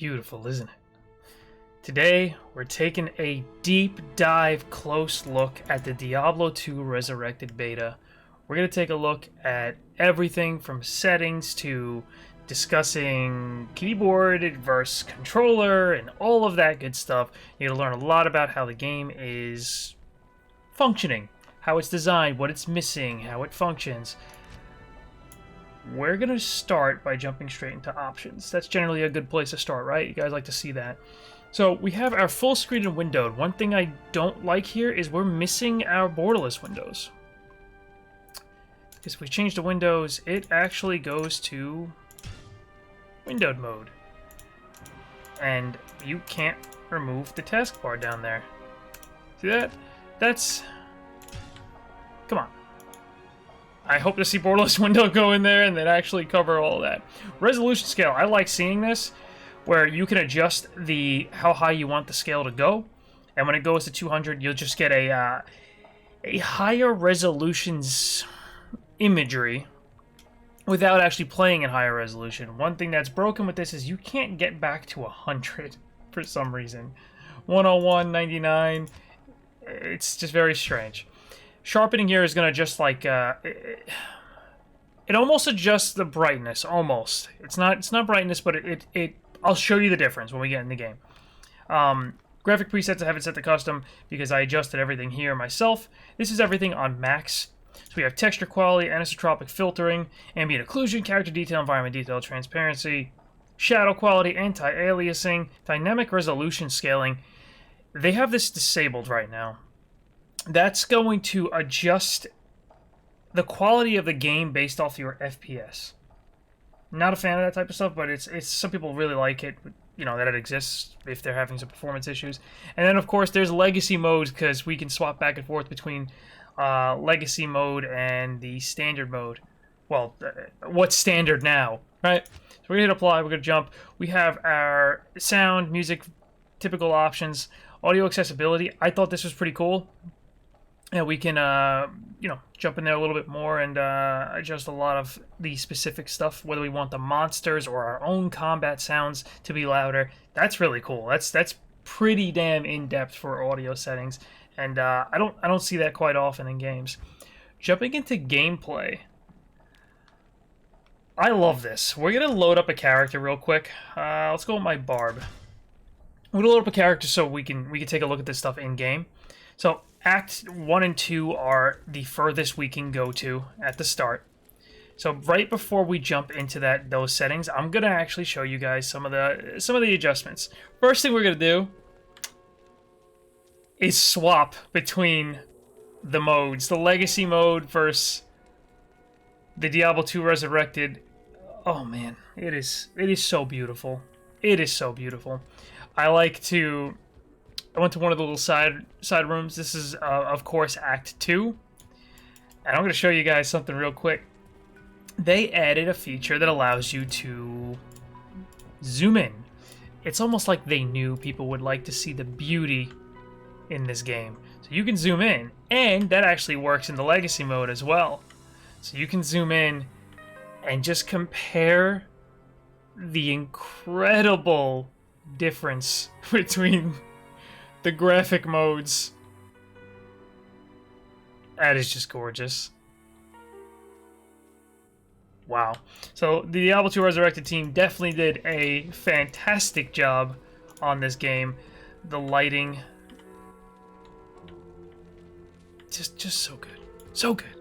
beautiful, isn't it? Today, we're taking a deep dive, close look at the Diablo 2 Resurrected beta. We're going to take a look at everything from settings to discussing keyboard versus controller and all of that good stuff. You're going to learn a lot about how the game is functioning, how it's designed, what it's missing, how it functions. We're going to start by jumping straight into options. That's generally a good place to start, right? You guys like to see that. So we have our full screen and windowed. One thing I don't like here is we're missing our borderless windows. Because if we change the windows, it actually goes to windowed mode. And you can't remove the taskbar down there. See that? That's... Come on. I hope to see borderless window go in there and then actually cover all that. Resolution scale. I like seeing this, where you can adjust how high you want the scale to go, and when it goes to 200, you'll just get a higher resolutions imagery without actually playing in higher resolution. One thing that's broken with this is you can't get back to 100 for some reason. 101, 99, it's just very strange. Sharpening here is going to just like it almost adjusts the brightness, almost. It's not brightness, but it I'll show you the difference when we get in the game. Graphic presets I haven't set to custom because I adjusted everything here myself. This is everything on max. So we have texture quality, anisotropic filtering, ambient occlusion, character detail, environment detail, transparency, shadow quality, anti-aliasing, dynamic resolution scaling. They have this disabled right now. That's going to adjust the quality of the game based off your FPS. Not a fan of that type of stuff, but it's some people really like it, you know, that it exists if they're having some performance issues. And then, of course, there's legacy modes, because we can swap back and forth between legacy mode and the standard mode. Well, what's standard now, right? So we're going to hit apply, we're going to jump. We have our sound, music, typical options, audio accessibility. I thought this was pretty cool. And we can, you know, jump in there a little bit more and adjust a lot of the specific stuff, whether we want the monsters or our own combat sounds to be louder. That's really cool. That's pretty damn in-depth for audio settings, and I don't see that quite often in games. Jumping into gameplay, I love this. We're gonna load up a character real quick. Let's go with my Barb. We're gonna load up a character so we can take a look at this stuff in game. So Act 1 and 2 are the furthest we can go to at the start. So right before we jump into those settings, I'm gonna actually show you guys some of the adjustments. First thing we're gonna do is swap between the modes, the legacy mode versus the Diablo 2 Resurrected. Oh man, it is so beautiful. It is so beautiful. I went to one of the little side rooms. This is, of course, Act 2. And I'm going to show you guys something real quick. They added a feature that allows you to zoom in. It's almost like they knew people would like to see the beauty in this game. So you can zoom in, and that actually works in the legacy mode as well. So you can zoom in and just compare the incredible difference between the graphic modes. That is just gorgeous. Wow. So the Diablo 2 Resurrected team definitely did a fantastic job on this game. The lighting, just so good. So good.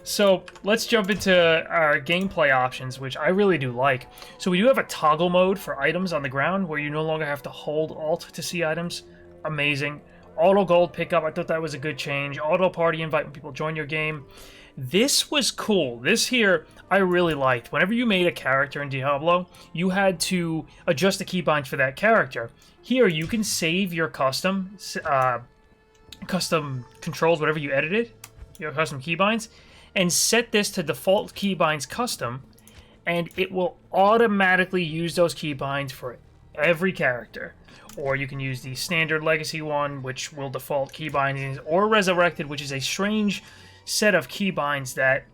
So let's jump into our gameplay options, which I really do like. So we do have a toggle mode for items on the ground where you no longer have to hold Alt to see items. Amazing. Auto gold pickup, I thought that was a good change. Auto party invite when people join your game. This was cool. This here I really liked. Whenever you made a character in Diablo, you had to adjust the keybinds for that character. Here you can save your custom controls, whatever you edited, your custom keybinds, and set this to default keybinds custom, and it will automatically use those keybinds for every character. Or you can use the standard legacy one, which will default keybinds, or Resurrected, which is a strange set of keybinds that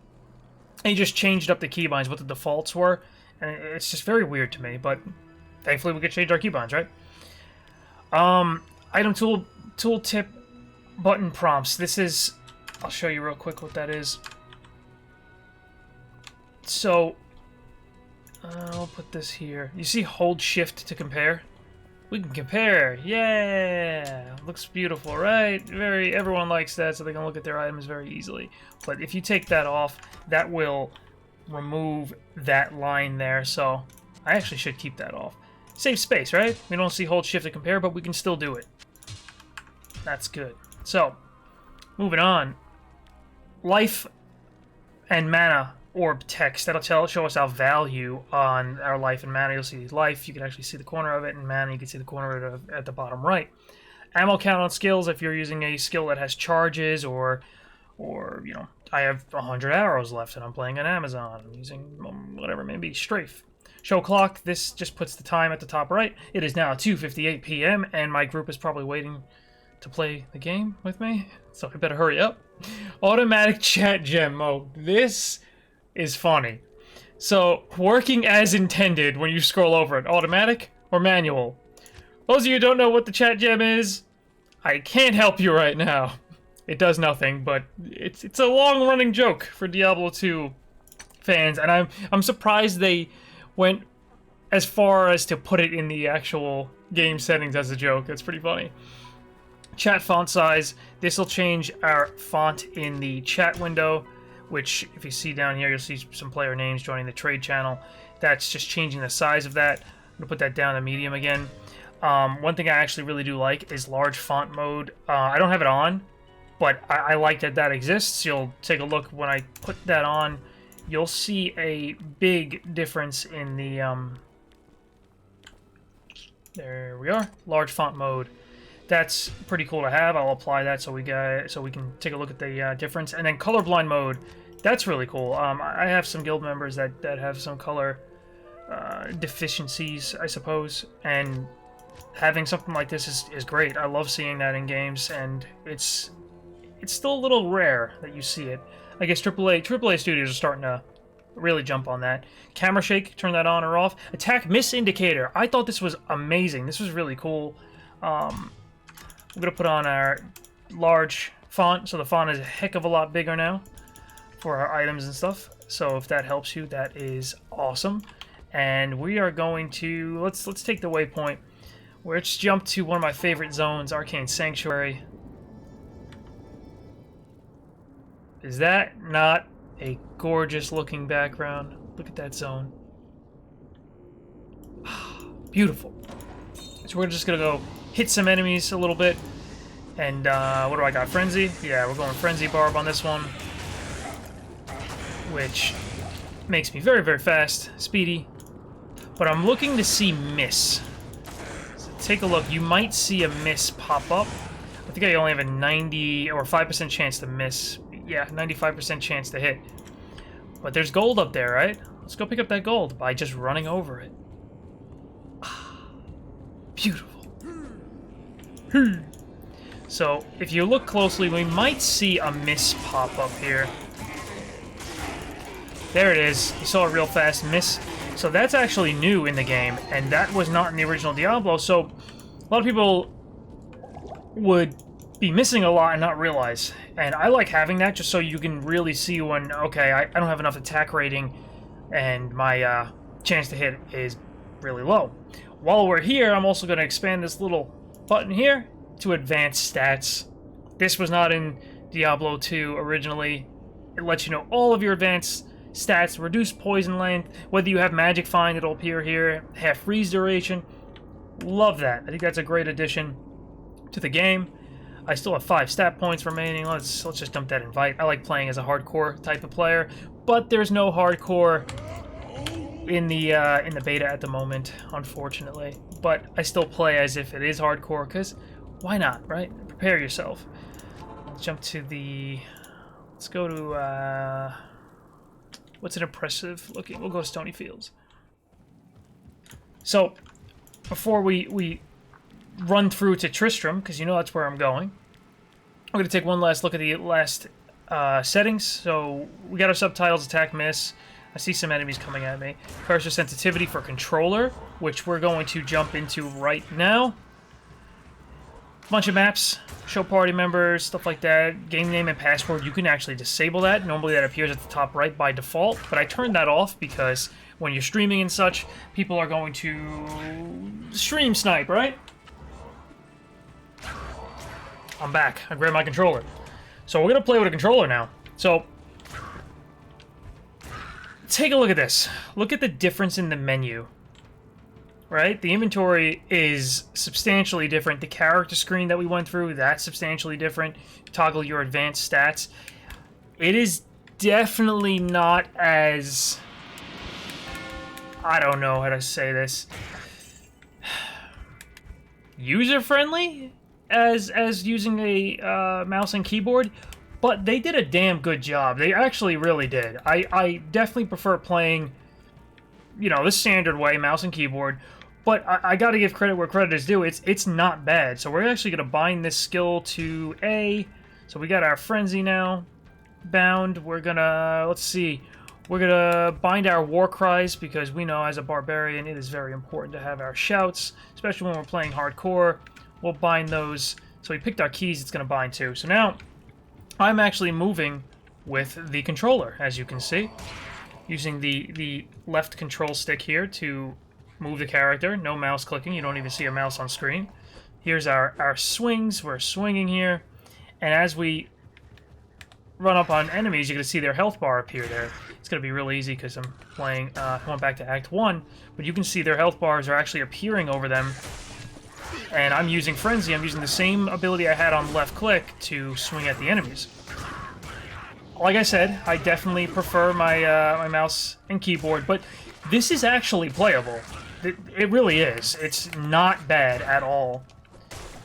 they just changed up the keybinds, what the defaults were, and it's just very weird to me. But thankfully we could change our keybinds, right? Item tooltip button prompts. This is, I'll show you real quick what that is. So, I'll put this here. You see hold shift to compare? We can compare. Yeah! Looks beautiful, right? Everyone likes that, so they can look at their items very easily. But if you take that off, that will remove that line there, so I actually should keep that off. Save space, right? We don't see hold shift to compare, but we can still do it. That's good. So, moving on. Life and mana orb text. That'll show us our value on our life and mana. You'll see life. You can actually see the corner of it, and mana, you can see the corner of it at the bottom right. Ammo count on skills. If you're using a skill that has charges, or you know, I have 100 arrows left, and I'm playing on Amazon. I'm using whatever, maybe strafe. Show clock. This just puts the time at the top right. It is now 2:58 p.m. and my group is probably waiting to play the game with me, so I better hurry up. Automatic chat gem mode. This is funny. So, working as intended when you scroll over it. Automatic or manual? Those of you who don't know what the chat gem is, I can't help you right now. It does nothing, but it's a long-running joke for Diablo 2 fans, and I'm surprised they went as far as to put it in the actual game settings as a joke. That's pretty funny. Chat font size. This will change our font in the chat window, which if you see down here, you'll see some player names joining the trade channel. That's just changing the size of that. I'm gonna put that down to medium again. One thing I actually really do like is large font mode. I don't have it on, but I like that exists. You'll take a look when I put that on. You'll see a big difference in the there we are, large font mode. That's pretty cool to have. I'll apply that so we can take a look at the difference. And then colorblind mode, that's really cool. I have some guild members that have some color deficiencies, I suppose, and having something like this is great. I love seeing that in games, and it's still a little rare that you see it. I guess AAA studios are starting to really jump on that. Camera shake, turn that on or off. Attack miss indicator. I thought this was amazing. This was really cool. I'm going to put on our large font, so the font is a heck of a lot bigger now for our items and stuff. So if that helps you, that is awesome. And we are going to, let's take the waypoint. Let's jump to one of my favorite zones, Arcane Sanctuary. Is that not a gorgeous looking background? Look at that zone. Beautiful. So we're just going to go hit some enemies a little bit. And what do I got? Frenzy? Yeah, we're going Frenzy Barb on this one. Which makes me very, very fast, speedy. But I'm looking to see miss. So take a look. You might see a miss pop up. I think I only have a 90 or 5% chance to miss. Yeah, 95% chance to hit. But there's gold up there, right? Let's go pick up that gold by just running over it. Beautiful. So, if you look closely, we might see a miss pop up here. There it is. You saw a real fast miss. So that's actually new in the game, and that was not in the original Diablo. So, a lot of people would be missing a lot and not realize. And I like having that just so you can really see when, okay, I don't have enough attack rating, and my chance to hit is really low. While we're here, I'm also going to expand this little button here to advanced stats. This was not in Diablo 2 originally. It lets you know all of your advanced stats, reduced poison length, whether you have magic find, it'll appear here, half freeze duration. Love that. I think that's a great addition to the game. I still have 5 stat points remaining. Let's just dump that invite. I like playing as a hardcore type of player, but there's no hardcore in the beta at the moment, unfortunately. But I still play as if it is hardcore, because why not, right? Prepare yourself. Let's jump to the... Let's go to... what's an impressive looking? We'll go to Stony Fields. So, before we run through to Tristram, because you know that's where I'm going, I'm going to take one last look at the last settings. So, we got our subtitles, attack, miss. I see some enemies coming at me. Pressure sensitivity for controller, which we're going to jump into right now. Bunch of maps, show party members, stuff like that. Game name and password, you can actually disable that. Normally that appears at the top right by default, but I turned that off because when you're streaming and such, people are going to stream snipe, right? I'm back. I grabbed my controller. So we're going to play with a controller now. So, take a look at this. Look at the difference in the menu. Right? The inventory is substantially different. The character screen that we went through, that's substantially different. Toggle your advanced stats. It is definitely not as... I don't know how to say this. User-friendly as using a mouse and keyboard, but they did a damn good job. They actually really did. I definitely prefer playing, you know, the standard way, mouse and keyboard, but I gotta give credit where credit is due. It's not bad. So we're actually gonna bind this skill to A. So we got our frenzy now bound. We're gonna, let's see, we're gonna bind our war cries because we know as a barbarian it is very important to have our shouts, especially when we're playing hardcore. We'll bind those. So we picked our keys, it's going to bind too. So now, I'm actually moving with the controller, as you can see. Using the left control stick here to move the character. No mouse clicking, you don't even see a mouse on screen. Here's our swings, we're swinging here. And as we run up on enemies, you're going to see their health bar appear there. It's going to be real easy because I'm playing, going back to Act 1. But you can see their health bars are actually appearing over them. And I'm using Frenzy. I'm using the same ability I had on left click to swing at the enemies. Like I said, I definitely prefer my my mouse and keyboard, but this is actually playable. It really is. It's not bad at all.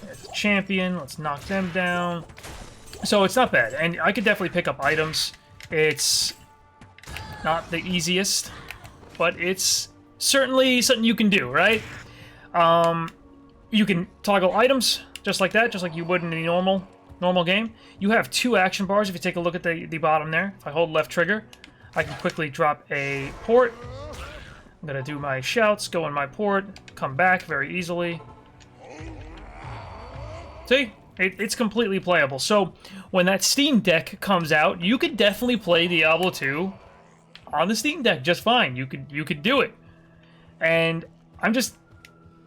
There's a champion. Let's knock them down. So it's not bad, and I could definitely pick up items. It's not the easiest, but it's certainly something you can do, right? You can toggle items, just like that, just like you would in a normal game. You have 2 action bars if you take a look at the bottom there. If I hold left trigger, I can quickly drop a port. I'm going to do my shouts, go in my port, come back very easily. See? It's completely playable. So, when that Steam Deck comes out, you could definitely play Diablo 2 on the Steam Deck just fine. You could do it. And I'm just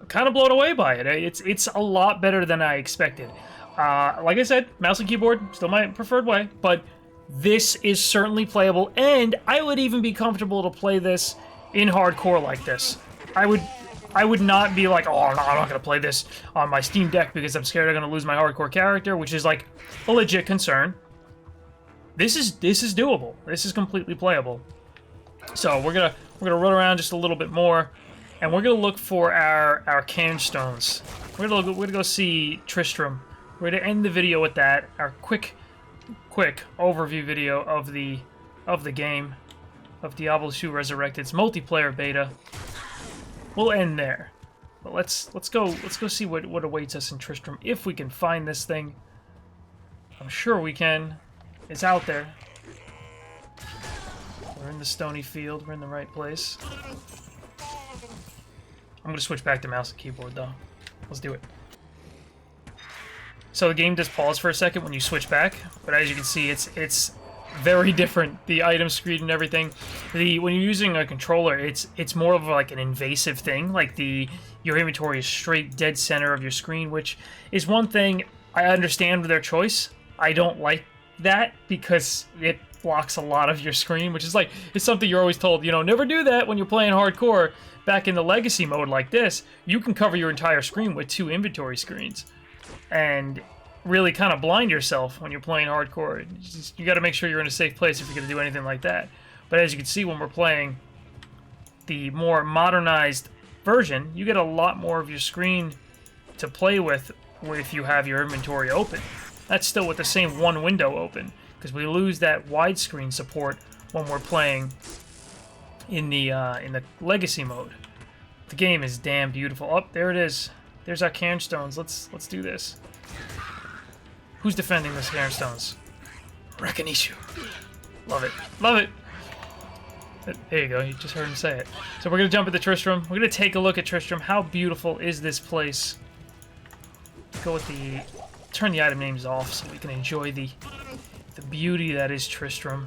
kind of blown away by it. It's a lot better than I expected. Like I said, mouse and keyboard, still my preferred way, but this is certainly playable, and I would even be comfortable to play this in hardcore like this. I would not be like, oh, no, I'm not going to play this on my Steam Deck because I'm scared I'm going to lose my hardcore character, which is like a legit concern. This is doable. This is completely playable. So we're gonna run around just a little bit more. And we're going to look for our cairn stones. We're gonna go see Tristram. We're going to end the video with that. Our quick overview video of the game of Diablo 2 Resurrected's multiplayer beta. We'll end there. But let's go see what awaits us in Tristram if we can find this thing. I'm sure we can. It's out there. We're in the stony field. We're in the right place. I'm going to switch back to mouse and keyboard, though. Let's do it. So the game does pause for a second when you switch back, but as you can see, it's very different. The item screen and everything. When you're using a controller, it's more of like an invasive thing. Like your inventory is straight dead center of your screen, which is one thing I understand with their choice. I don't like that because it blocks a lot of your screen, which is like, it's something you're always told, you know, never do that when you're playing hardcore. Back in the legacy mode like this, you can cover your entire screen with 2 inventory screens and really kind of blind yourself when you're playing hardcore. You got to make sure you're in a safe place if you're going to do anything like that. But as you can see, when we're playing the more modernized version, you get a lot more of your screen to play with if you have your inventory open. That's still with the same one window open, because we lose that widescreen support when we're playing in the legacy mode. The game is damn beautiful. Oh, there it is. There's our cairn stones. Let's do this. Who's defending this cairn stones? Rakanishu. Love it. Love it. There you go, you just heard him say it. So we're gonna jump into Tristram. We're gonna take a look at Tristram. How beautiful is this place? Go with the... Turn the item names off so we can enjoy the beauty that is Tristram.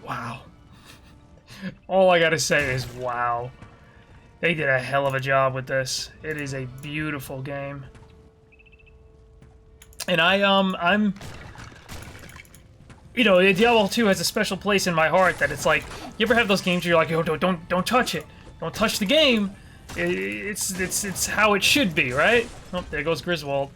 Wow. All I gotta say is wow. They did a hell of a job with this. It is a beautiful game. And I'm... You know, Diablo 2 has a special place in my heart that it's like, you ever have those games where you're like, oh, don't touch it. Don't touch the game. It's how it should be, right? Oh, there goes Griswold.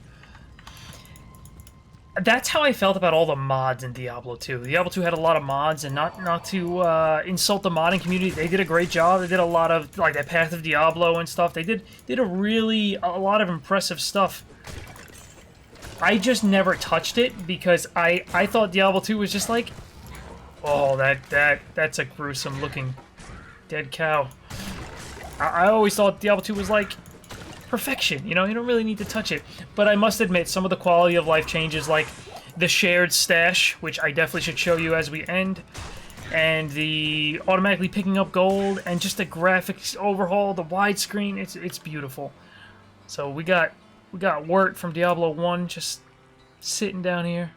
That's how I felt about all the mods in Diablo 2. Diablo 2 had a lot of mods, and not to insult the modding community, they did a great job. They did a lot of, like, that Path of Diablo and stuff. They did a lot of impressive stuff. I just never touched it because I thought Diablo 2 was just like, oh, that's a gruesome looking dead cow. I always thought Diablo 2 was like perfection, you know, you don't really need to touch it. But I must admit, some of the quality of life changes, like the shared stash, which I definitely should show you as we end, and the automatically picking up gold, and just the graphics overhaul, the widescreen, it's beautiful. So we got Wirt from Diablo 1 just sitting down here.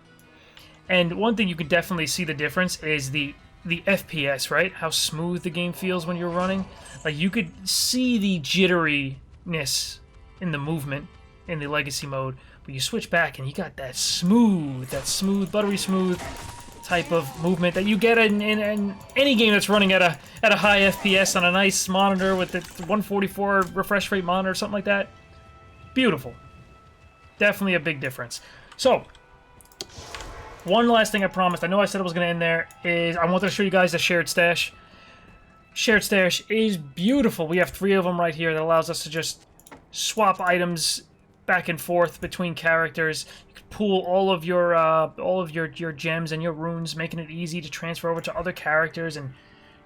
And one thing you can definitely see the difference is the FPS, right? How smooth the game feels when you're running. Like, you could see the jitteriness in the movement in the legacy mode, but you switch back and you got that smooth, buttery smooth type of movement that you get in any game that's running at a high FPS on a nice monitor with the 144 refresh rate monitor or something like that. Beautiful. Definitely a big difference. So, one last thing I promised, I know I said I was going to end there, is I wanted to show you guys the shared stash. Shared stash is beautiful. We have 3 of them right here that allows us to just swap items back and forth between characters. You can pool all of your gems and your runes, making it easy to transfer over to other characters and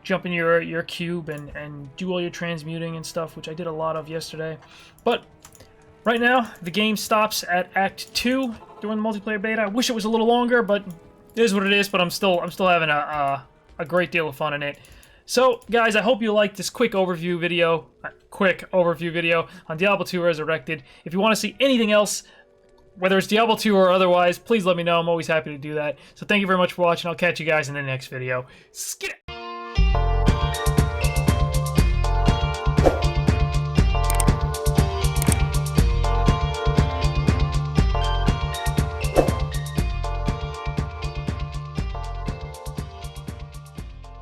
jump in your cube and do all your transmuting and stuff, which I did a lot of yesterday. But right now, the game stops at Act 2 during the multiplayer beta. I wish it was a little longer, but it is what it is. But I'm still having a great deal of fun in it. So, guys, I hope you liked this quick overview video on Diablo 2 Resurrected. If you want to see anything else, whether it's Diablo 2 or otherwise, please let me know. I'm always happy to do that. So thank you very much for watching. I'll catch you guys in the next video. Skit!